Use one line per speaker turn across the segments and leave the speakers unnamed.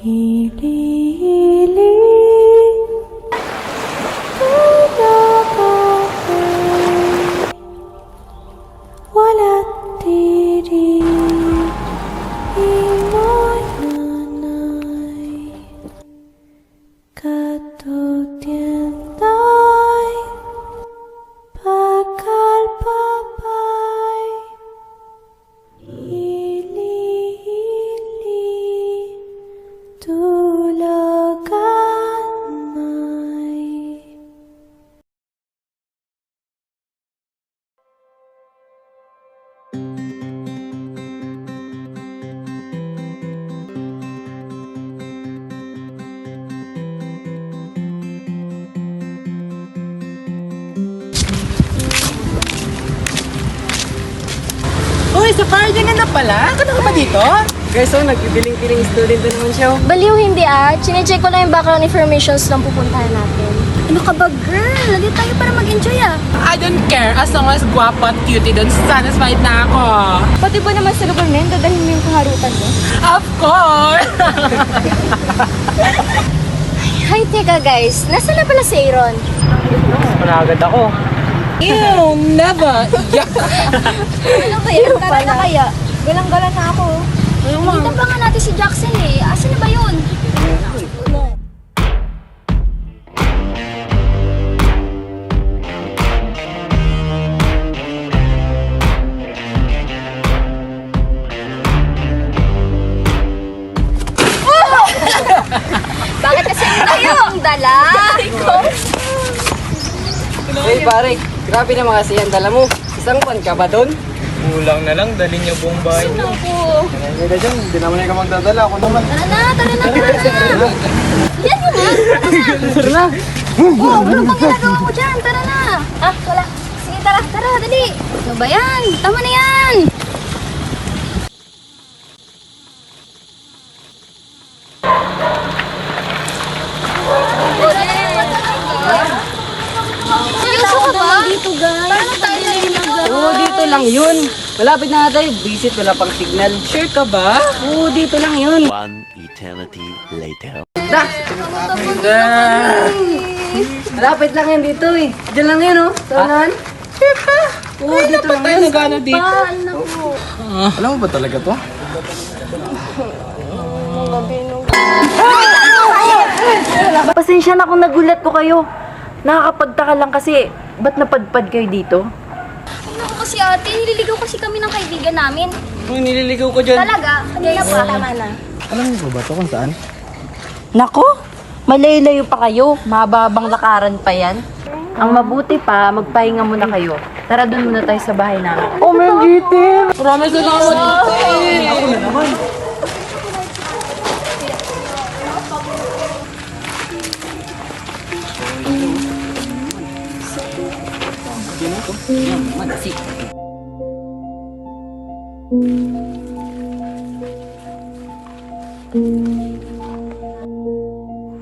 Hili-hili walat diri imoy nanay katutientay bakal papay hili-hili tulaganay.
Uy, sa Guardian na pala? Ano ka ba dito?
Guys, nagbibiling-piling student na naman siya.
Baliw hindi Chine-check ko lang yung background informations ng pupuntahan natin. Ano ka ba, girl? Nandito tayo para mag-enjoy
I don't care as long as guwapo at cutie doon. Satisfied na ako.
Pati ba naman sa lugar na yun, dadalhin mo yung kaharutan mo?
Of course!
Ay, teka guys. Nasaan na pala si Aaron?
Panagad ako.
Ew, never! Yuck!
Ano ba yan? Tara na kaya. Galang-galang na ako. Kita pa nga natin si Jackson eh. Asan na ba yun? Bakit kasi tayo ang dala?
Hey pare, grabe naman kasi yan dala mo. Isang buwan ka ba doon?
Kulang na lang, dali niyo buong bahay niyo.
Ako.
Hindi dyan, hindi naman ikaw magdadala. Ako naman.
Tara na. Yan mo na.
Tara na!
Oh, ano bang ginagawa mo dyan? Tara na. Wala. Sige, tara, dali. Ano ba yan? Tama na yan. Seryoso ka ba? Dito, guys. Paano tayo
Oo, dito lang yun. Malapit na tayo. Visit, wala pang signal.
Sure ka ba?
Oo, dito lang yun.
One eternity later.
Da! Malapit lang yan dito eh. Diyan lang yun oh. Saan?
Sure ka?
Oo, dito lang
Tayo
yun.
nagano dito.
Alam mo ba talaga to?
Pasensya na kung nagulat ko kayo. Nakakapagtaka lang kasi, ba't napadpad kayo dito?
Ano kasi ate, nililigaw kasi kami ng kaibigan namin.
Uy, nililigaw ko dyan.
Talaga? Kanina pa. Tama na.
Alam mo ba to kung saan?
Nako, malayo-layo pa kayo. Mababang lakaran pa yan. Ang mabuti pa, magpahinga muna kayo. Tara doon muna tayo sa bahay namin.
Oh, man, gitin!
Promise na ako dito.
Ako na naman.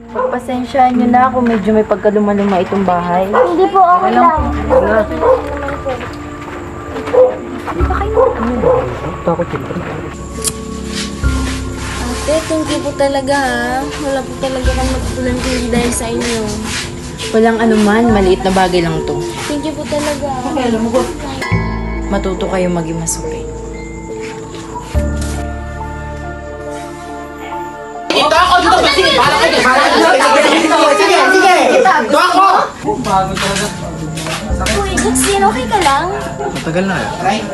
Pagpasensyaan nyo na kung medyo may pagkaluma-luma itong bahay.
Hindi po, okay lang.
Ate, thank you po talaga ha. Wala po talaga kang matutulan kundi dahil sa inyo.
Walang anuman, maliit na bagay lang to.
Thank you po talaga.
Matuto kayo maging masuri.
Ito ako dito. Sige, bahala ka dyan. Ito ako.
Uy, Jackson, okay ka lang?
Matagal na eh.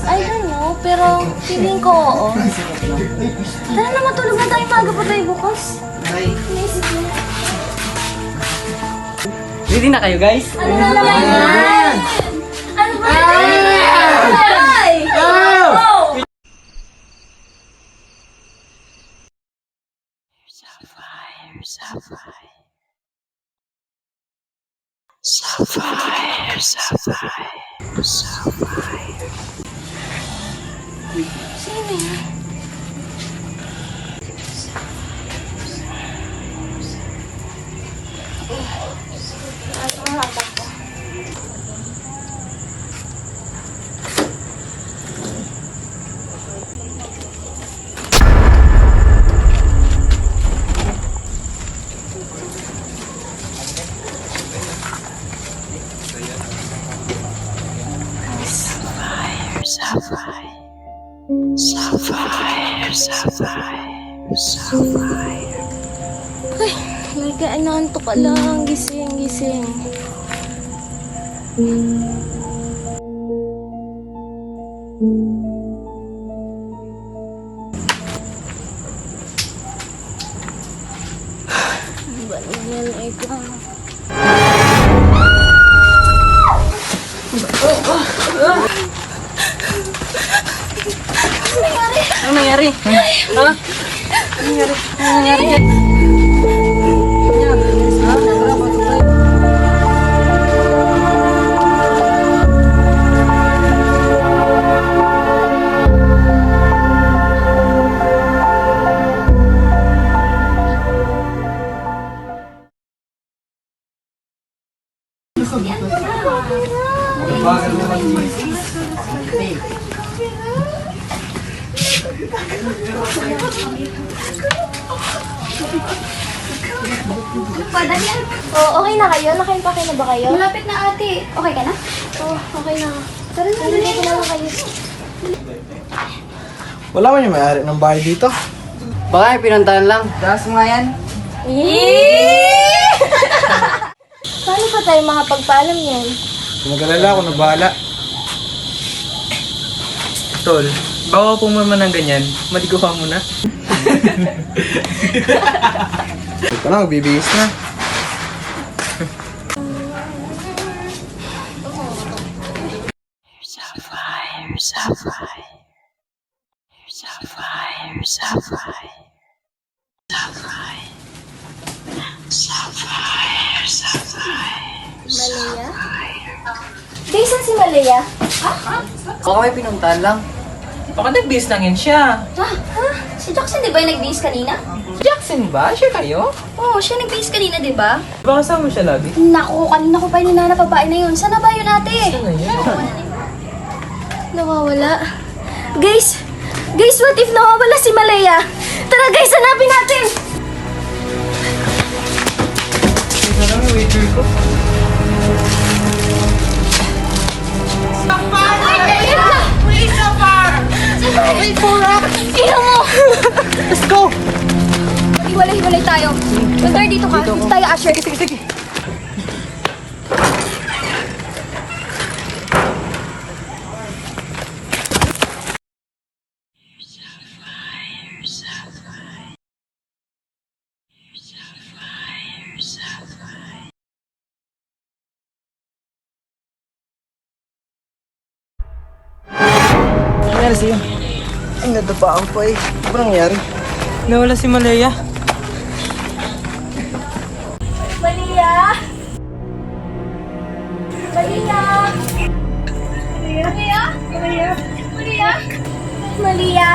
I don't know, pero feeling ko oo. Tara na, matulog na tayo. Maaga pa tayo bukas. Naisip mo.
Ready na kayo guys?
Ano na naman yan? Ano ba yan? Ay! Oh! Sino yan?
Halika, inaantok ka lang. Gising, gising. Ano ba naman ikaw?
Ano nangyari? Ha? Ano nangyari?
Okay na kayo? Nakain na ba kayo? Malapit na ate. Okay ka na? Oo, okay na. Tara na, dali ko na kayo.
Wala man yung may-ari ng bahay dito.
Baka pinuntahan lang. Taas mo nga yan.
Paano pa tayo makapagpaalam yan?
Kung mag-alala ako, nabahala.
Tol, bawa po naman ng ganyan, maligo ka muna.
Ito na, magbibihis na.
Malaya? Jason si Malaya?
Baka may pinuntahan lang.
Baka nag-base lang yan siya.
Si Jackson di ba yung nag-base kanina?
Jackson ba? Siya kayo?
Oo, siya nag-base kanina, di ba?
Baka kasama siya lagi.
Naku, kanina ko pa ininanap babae na yun. Sana ba yun ate?
Ano yan?
Nawawala. Guys, what if nawawala si Malaya? Tara guys, hanapin natin!
Ito lang yung waiter ko.
Wait for us! Ino mo!
Let's go!
Hiwalay tayo. Magdar dito ka. Dito tayo, Asher. Sige.
Ano nangyari sa'yo? Ay, nadapa ako pa eh. Ano ba nangyari?
Nawala si Malaya.
Malia! Malia! Malia! Malia! Malia! Malia! Malia.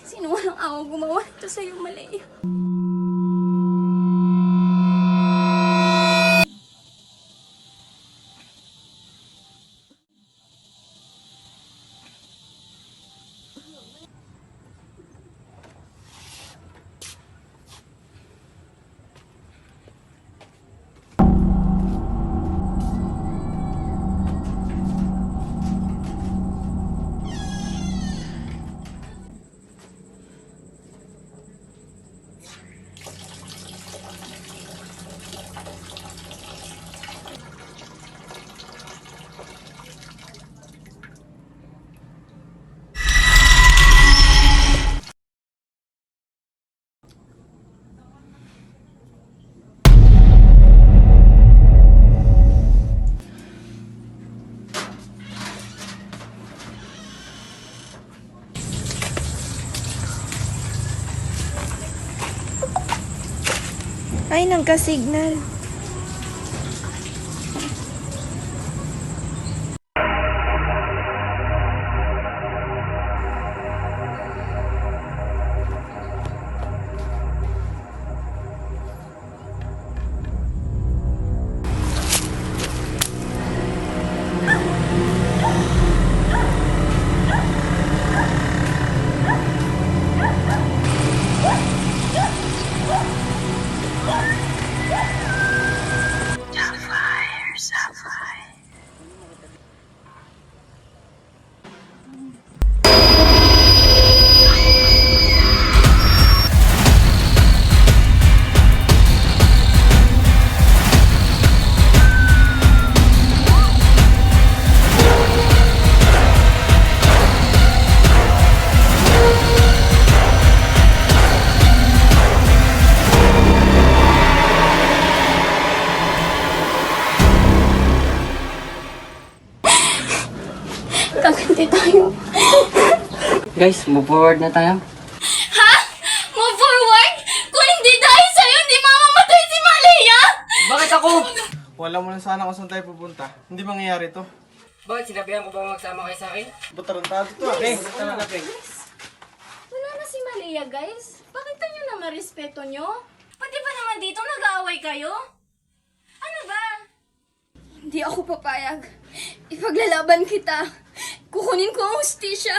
Sino walang awa gumawa ito sa'yo, Malia?
Ay, nagka-signal.
Kaganti tayo.
Guys, move forward na tayo.
Ha? Move forward? Kung hindi dahil sa'yo, hindi mamamatay si Malia!
Bakit ako?
Wala mo na sana kung saan tayo pupunta. Hindi mangyayari to.
Bakit sinabihan ko ba magsama kayo sa akin?
Ba't tarantado to ah?
Tama na, Peng.
Wala na si Malia, guys. Pakita nyo naman respeto nyo. Pati ba naman dito nag-aaway kayo? Ano ba?
Hindi ako papayag. Ipaglalaban kita. Kukunin ko ang hustisya.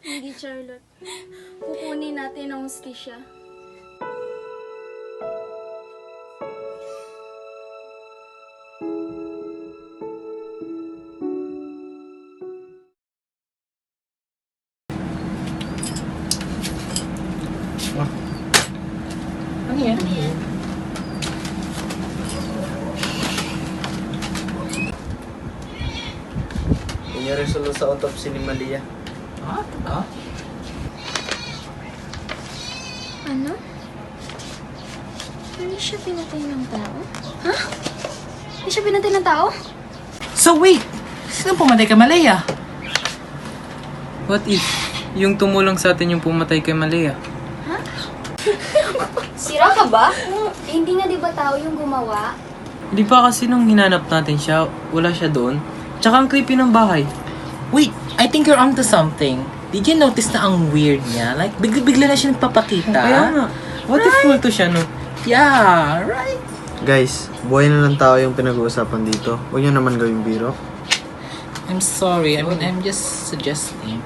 Hindi, Charlotte. Kukunin natin ang hustisya.
Ano yan?
Yun yung resulta sa autopsy ni Malia.
Ah, totoo?
Ano? Hindi siya pinatay ng tao? Ha? Hindi siya pinatay ng tao?
So wait! Sino pumatay kay Malaya?
What if yung tumulong sa atin yung pumatay kay Malia?
Sira ka ba? Hindi nga di ba tao yung gumawa?
Di ba kasi nung hinanap natin siya, wala siya doon? Tsaka ang creepy ng bahay.
Wait, I think you're onto something. Did you notice na ang weird niya? Like, bigla na siya nagpapakita.
Kaya nga, what if multo siya no?
Yeah, right?
Guys, buhay na lang tao yung pinag-uusapan dito. Huwag nyo naman gawing biro.
I'm sorry. I mean, I'm just suggesting.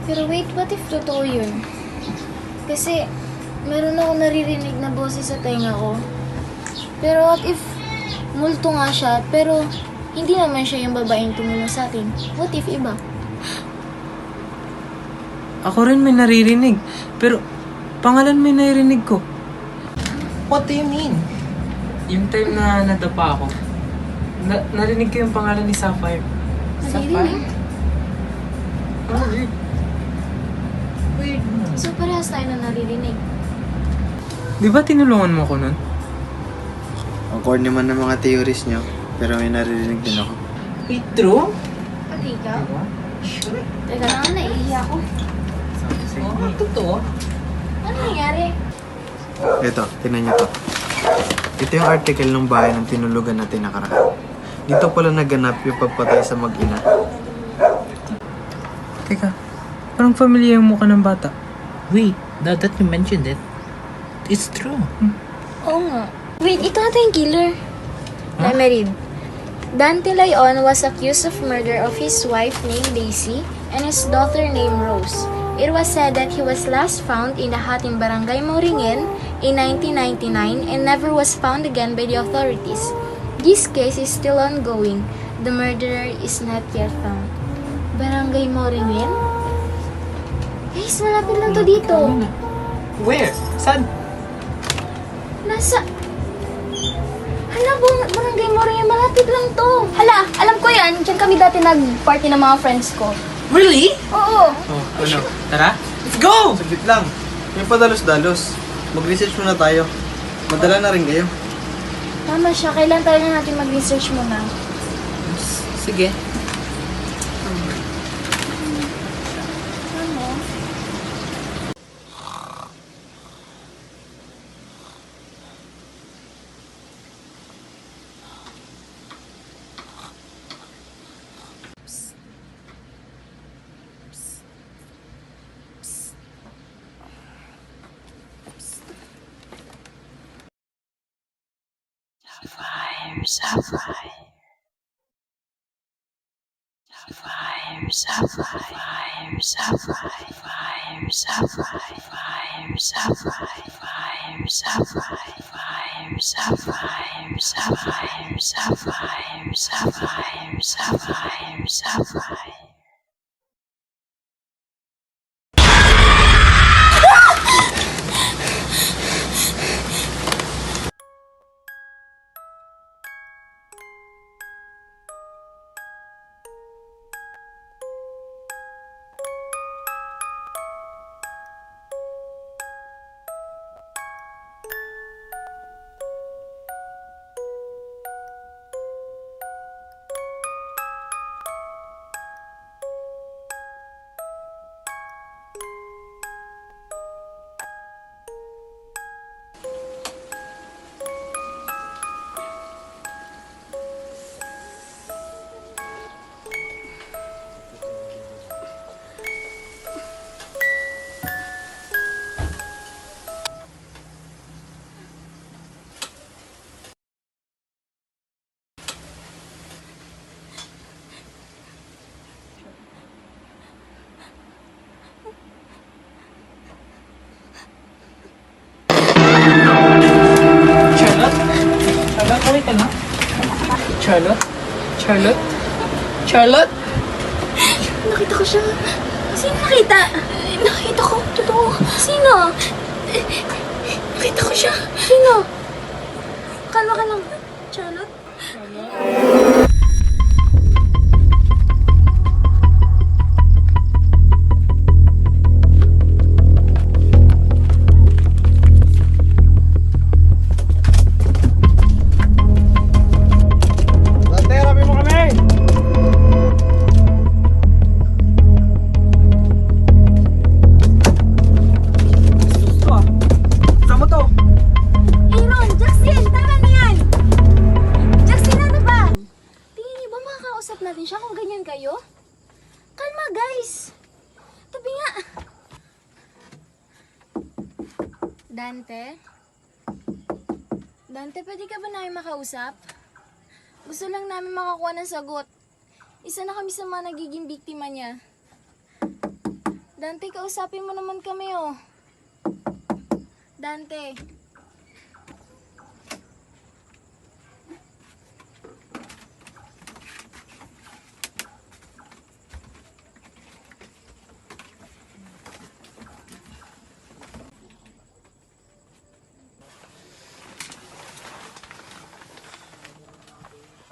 Pero wait, what if totoo yun? Kasi, meron ako naririnig na boses sa tenga ko. Pero what if multo nga siya, pero hindi naman siya yung babaeng tumulong sa atin? What if iba?
Ako rin may naririnig. Pero, pangalan may naririnig ko.
What do you mean?
Yung time na nadapa ako, narinig ko yung pangalan ni Sapphire.
Naririnig?
Oh, weird.
Weird.
So, parehas tayo na naririnig.
Di ba tinulungan mo ko nun?
Ang core naman ng mga theories nyo, pero may naririnig din ako.
Wait, true?
Pati ikaw? Teka lang, naiihi ako.
Oh, totoo?
Ano nangyari?
Ito, tingnan nyo to. Ito yung article ng bahay ng tinulugan natin nakaraan. Dito pala naganap yung pagpatay sa mag-ina.
Teka, parang familiar yung mukha ng bata.
Wait, now that you mentioned it, it's true.
Oo nga. Wait, ito ata yung killer. Let me read. Dante Leon was accused of murder of his wife named Daisy and his daughter named Rose. It was said that he was last found in a hut in Barangay Moringen in 1999 and never was found again by the authorities. This case is still ongoing. The murderer is not yet found. Barangay Moringen? Guys, malapit lang to dito.
Where? Saan?
Nasa... Hala, Barangay Moringen, malapit lang to. Hala, alam ko yan. Diyan kami dati nag-party ng mga friends ko.
Really?
Oo.
Oh, ano?
Tara, let's go!
Saglit lang. May padalos-dalos. Mag-research muna tayo. Madala na rin kayo.
Tama siya. Kailan tayo na natin mag-research muna?
Sige.
Ano?
Charlotte? Charlotte, okay ka na? Charlotte? Charlotte? Charlotte?
Nakita ko siya. Sino nakita? Nakita ko. Totoo. Sino? Nakita ko siya. Sino? Kalma ka lang. Charlotte?
Aaron! Jackson! Tama na yan! Jackson, ano ba?
Tingin niyo ba makakausap natin siya kung ganyan kayo? Kalma, guys. Tabi nga. Dante? Dante, pwede ka ba namin makausap? Gusto lang namin makakuha ng sagot. Isa na kami sa mga nagiging biktima niya. Dante, kausapin mo naman kami, oh. Dante.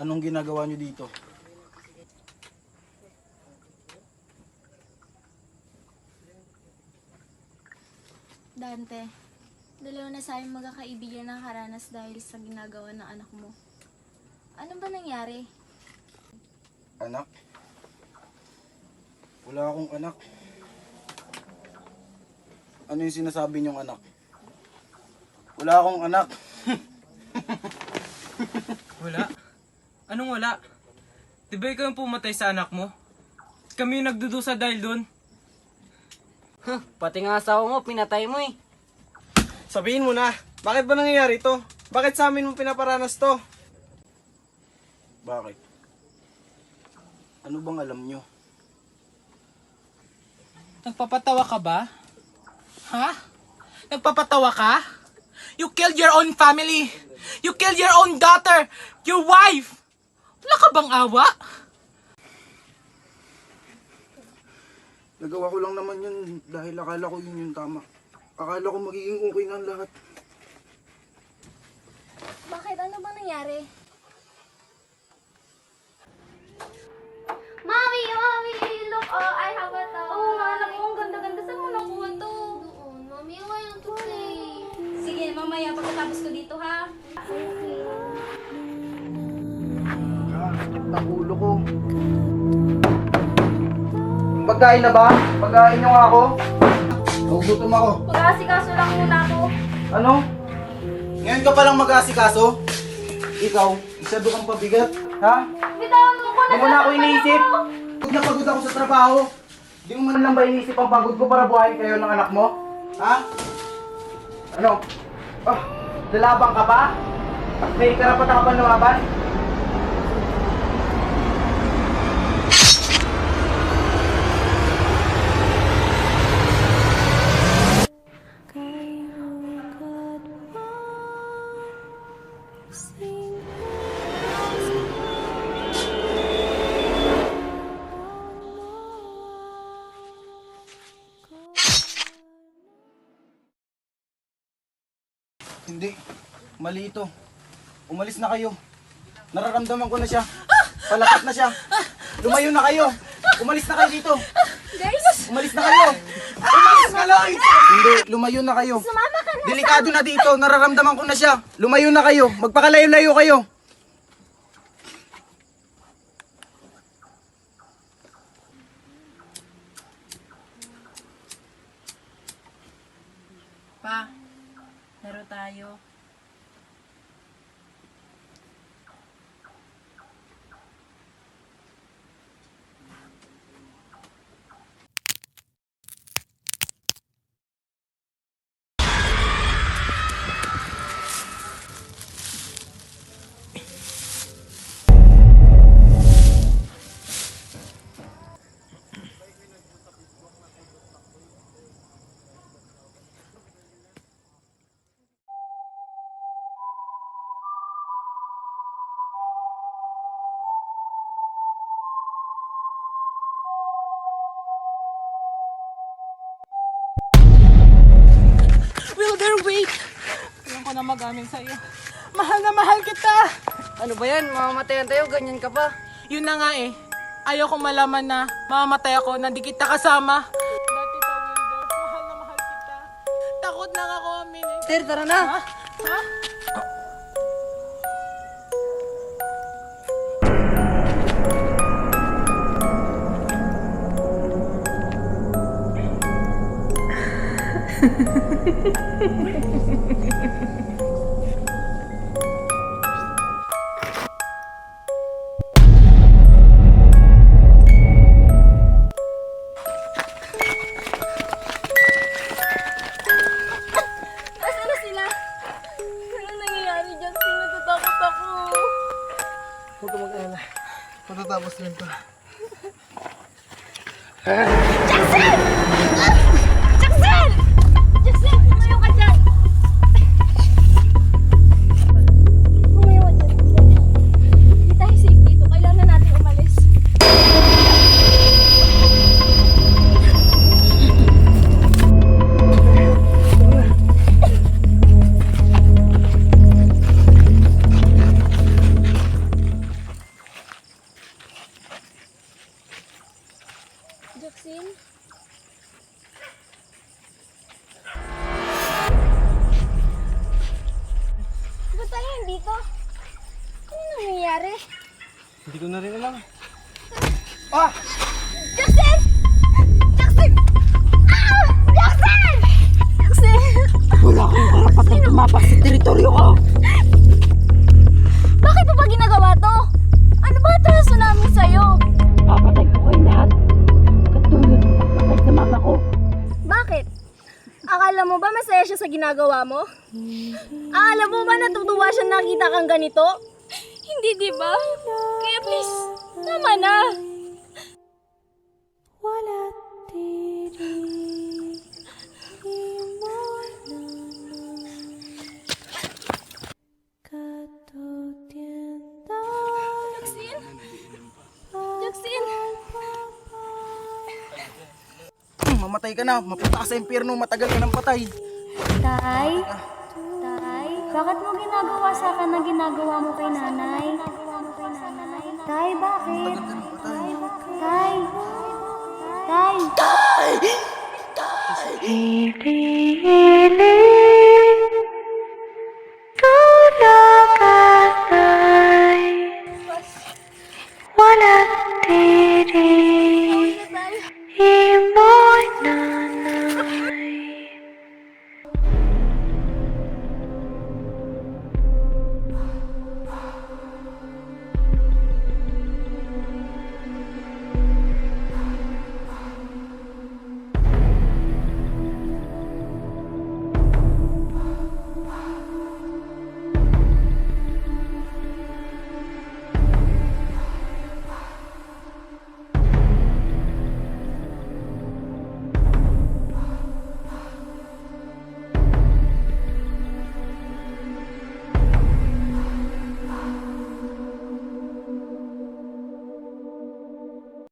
Anong ginagawa niyo dito?
Dante, dalawa na sa aming magkakaibigan ng karanas dahil sa ginagawa ng anak mo. Ano ba nangyari?
Anak? Wala akong anak. Ano yung sinasabi niyong anak? Wala akong anak.
Wala? Anong wala? Di ba ikaw yung pumatay sa anak mo? Kami yung nagdudusa dahil doon.
Pati nga asawa mo, pinatay mo eh.
Sabihin mo na, bakit ba nangyayari to? Bakit sa amin mo pinaparanas to?
Bakit? Ano bang alam niyo?
Nagpapatawa ka ba? Ha? Nagpapatawa ka? You killed your own family. You killed your own daughter. Your wife. Wala ka bang awa?
Nagawa ko lang naman yun dahil akala ko yun yung tama. Akala ko magiging okay na ang lahat.
Bakit? Ano ba nangyari?
Mommy! Look! Oh, I have a toy! Oo nga, anak ko. Ang ganda-ganda. Saan mo nakuha to?
Doon. Mami, I want to play.
Sige, mamaya pagkatapos ko dito, ha?
Ang ulo ko. Pagkain na ba? Pagkain niyo nga ako. Nagugutom ako.
Mag-aasikaso lang muna ako.
Ano? Ngayon ka palang mag-aasikaso? Ikaw, masyado kang pabigat. Ha?
Bitawan mo ko na.
Hindi mo na ako iniisip. Pagod na pagod ako sa trabaho. Di mo man lang ba iniisip ang pagod ko para buhayin kayo ng anak mo? Ha? Ano? Ah, lalabang ka pa? May karapatan ka ba lumaban? Hindi. Mali ito. Umalis na kayo. Nararamdaman ko na siya. Palakit na siya. Lumayo na kayo. Umalis na kayo dito.
Guys!
Umalis na kayo. Umalis na lang. Hindi, lumayo na kayo.
Sumama ka na!
Delikado na dito. Nararamdaman ko na siya. Lumayo na kayo. Magpakalayo-layo kayo.
Pa, laro tayo.
Wilder, wait! Alam ko na magaling sa'yo. Mahal na mahal kita!
Ano ba yan? Mamamatayan tayo, ganyan ka pa.
Yun na nga eh. Ayaw kong malaman na mamamatay ako na di kita kasama. Dati pa, Wilder. Mahal na mahal kita. Takot lang ako aminin.
Ter, tara na.
Ha? Ha?
Nasaan na sila? Ano nangyayari dyan? Natatakot ako.
Huwag ka mag-alala. Matatapos rin to.
Jackson! Jackson, tumayo ka dyan! Tumayo ka dyan. Hindi tayo safe dito. Kailangan natin umalis. Jackson? Ba't tayo dito? Ano nangyayari?
Hindi ko na rin alam. Ah!
Jackson! Jackson! Ah! Jackson! Jackson!
Wala kang karapatan tumapak sa teritoryo ko.
Bakit mo ba ginagawa to? Ano ba ito sa namin sa'yo?
Papatay ko kayo lahat. Katulad ng pagpatay sa mama ko.
Bakit? Akala mo ba masaya siya sa ginagawa mo? Akala mo ba natutuwa siya nakita kang ganito? Hindi, di ba? Kaya please, tama na.
wala tiri imona katutienda
Jackson? Jackson?
Mamatay ka na. Mapunta ka sa impyerno. Matagal ka ng patay.
Tay? Tay? Bakit mo ginagawa sa akin na ginagawa mo kay nanay? Tay, bakit? Tay? Tay?
Tay!